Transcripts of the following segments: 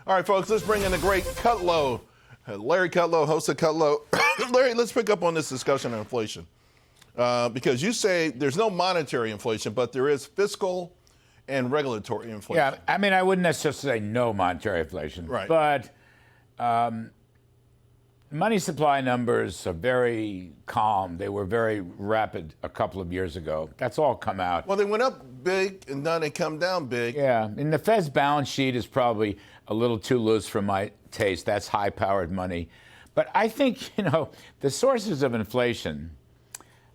All right, folks, let's bring in the great Kudlow. Larry Kudlow, host of Kudlow. Larry, let's pick up on this discussion on inflation. Because you say there's no monetary inflation, but there is fiscal and regulatory inflation. Yeah, I mean, I wouldn't necessarily say no monetary inflation. Right. But money supply numbers are very calm. They were very rapid a couple of years ago. That's all come out. Well, they went up big, and now they come down big. Yeah, and the Fed's balance sheet is probably a little too loose for my taste. That's high-powered money. But I think, the sources of inflation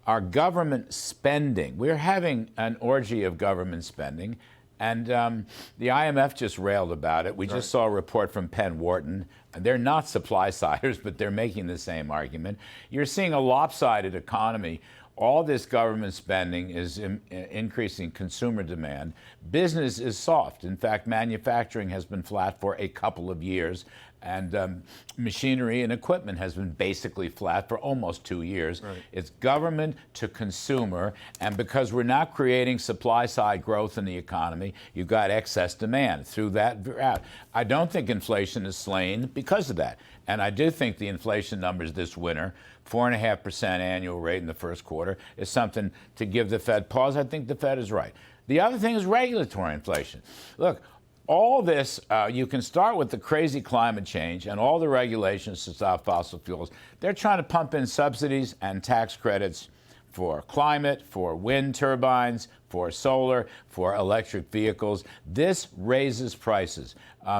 are government spending. We're having an orgy of government spending, and the IMF just railed about it. We just saw a report from Penn Wharton. They're not supply-siders, but they're making the same argument. You're seeing a lopsided economy. All this government spending is increasing consumer demand. Business is soft. In fact, manufacturing has been flat for a couple of years, and machinery and equipment has been basically flat for almost 2 years. Right. It's government to consumer, and because we're not creating supply-side growth in the economy, you've got excess demand through that route. I don't think inflation is slain because of that, and I do think the inflation numbers this winter, 4.5% annual rate in the first quarter, is something to give the Fed pause. I think the Fed is right. The other thing is regulatory inflation. Look, all this, you can start with the crazy climate change and all the regulations to stop fossil fuels. They're trying to pump in subsidies and tax credits for climate, for wind turbines, for solar, for electric vehicles. This raises prices.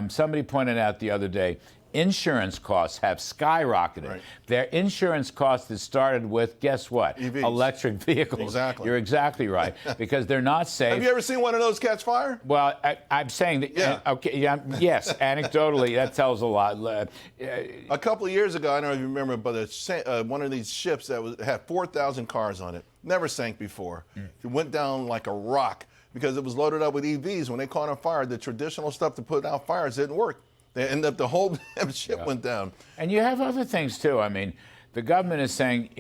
Somebody pointed out the other day, insurance costs have skyrocketed. Right. Their insurance cost is started with, guess what? EVs. Electric vehicles. Exactly. You're exactly right, because they're not safe. Have you ever seen one of those catch fire? Well, I'm saying that, Yeah. okay, yeah, yes, anecdotally, that tells a lot. A couple of years ago, I don't know if you remember, but one of these ships that had 4,000 cars on it, never sank before. It went down like a rock because it was loaded up with EVs. When they caught on fire, the traditional stuff to put out fires didn't work. They ended up, the whole ship went down. And you have other things, too. I mean, the government is saying,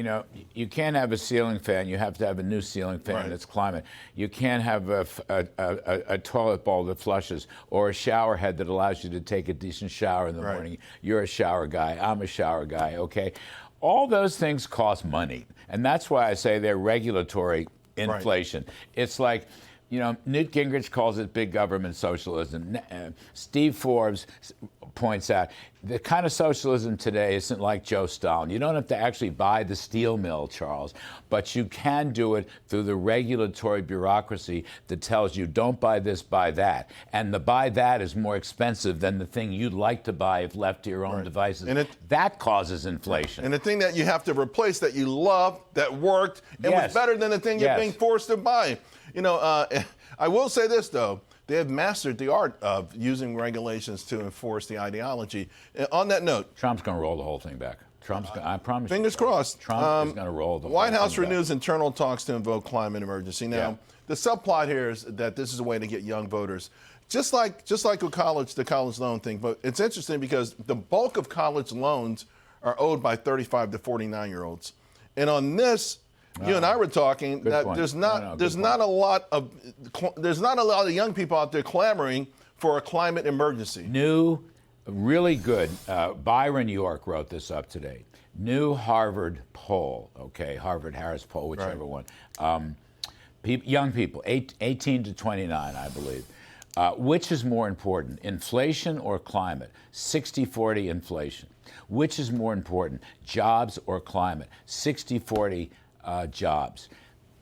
you can't have a ceiling fan. You have to have a new ceiling fan that's climate. You can't have a toilet bowl that flushes or a shower head that allows you to take a decent shower in the morning. You're a shower guy. I'm a shower guy, okay? All those things cost money. And that's why I say they're regulatory inflation. It's like, Newt Gingrich calls it big government socialism. Steve Forbes points out the kind of socialism today isn't like Joe Stalin. You don't have to actually buy the steel mill, Charles, but you can do it through the regulatory bureaucracy that tells you don't buy this, buy that. And the buy that is more expensive than the thing you'd like to buy if left to your own devices. And that causes inflation. And the thing that you have to replace that you love, that worked, and was better than the thing you're being forced to buy. I will say this, though. They have mastered the art of using regulations to enforce the ideology. On that note, Trump's going to roll the whole thing back. I promise you. Fingers crossed. Trump is going to roll the whole White House thing back. renews internal talks to invoke climate emergency. Now, the subplot here is that this is a way to get young voters. Just like with college, the college loan thing. But it's interesting because the bulk of college loans are owed by 35 to 49-year-olds. And on this, you and I were talking that there's not a lot of young people out there clamoring for a climate emergency. New, really good. Byron York wrote this up today. New Harvard poll, Harvard-Harris poll, whichever one. Young people, 18 to 29, I believe. Which is more important, inflation or climate? 60-40 inflation. Which is more important, jobs or climate? 60-40 jobs.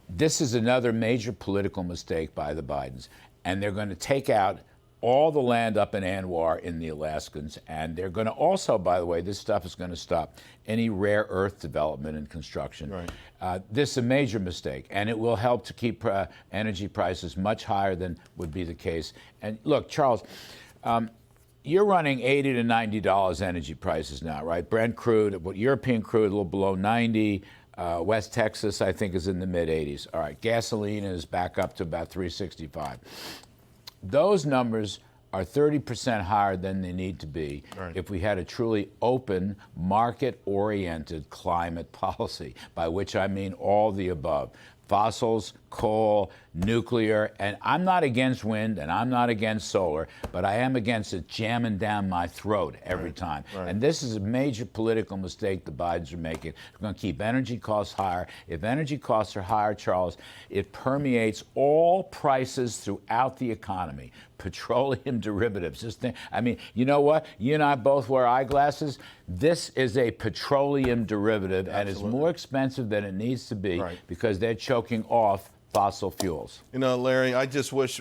This is another major political mistake by the Bidens, and they're going to take out all the land up in Anwar in the Alaskans, and they're going to also, by the way, this stuff is going to stop any rare earth development and construction. This is a major mistake, and it will help to keep energy prices much higher than would be the case. And look, Charles, you're running $80 to $90 energy prices now, right? Brent crude, European crude, a little below 90. West Texas, I think, is in the mid-80s. All right, gasoline is back up to about $3.65. Those numbers are 30% higher than they need to be if we had a truly open, market-oriented climate policy, by which I mean all the above. fossils, coal, nuclear, and I'm not against wind and I'm not against solar, but I am against it jamming down my throat every time. And this is a major political mistake the Bidens are making. We're going to keep energy costs higher. If energy costs are higher, Charles, it permeates all prices throughout the economy. Petroleum derivatives. Just think, I mean, you know what? You and I both wear eyeglasses. This is a petroleum derivative, and it's more expensive than it needs to be because they're choking off fossil fuels. You know, Larry, I just wish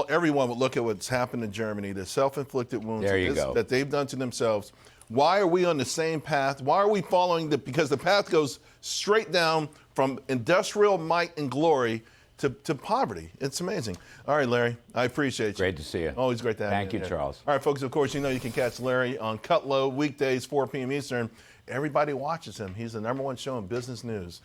everyone would look at what's happened in Germany, the self-inflicted wounds that they've done to themselves. Why are we on the same path? Why are we following because the path goes straight down from industrial might and glory to poverty. It's amazing. All right, Larry, I appreciate you. Great to see you. Always great to have you. Thank you, Charles. All right, folks, of course, you know you can catch Larry on Kudlow weekdays, 4 p.m. Eastern. Everybody watches him. He's the #1 show in business news.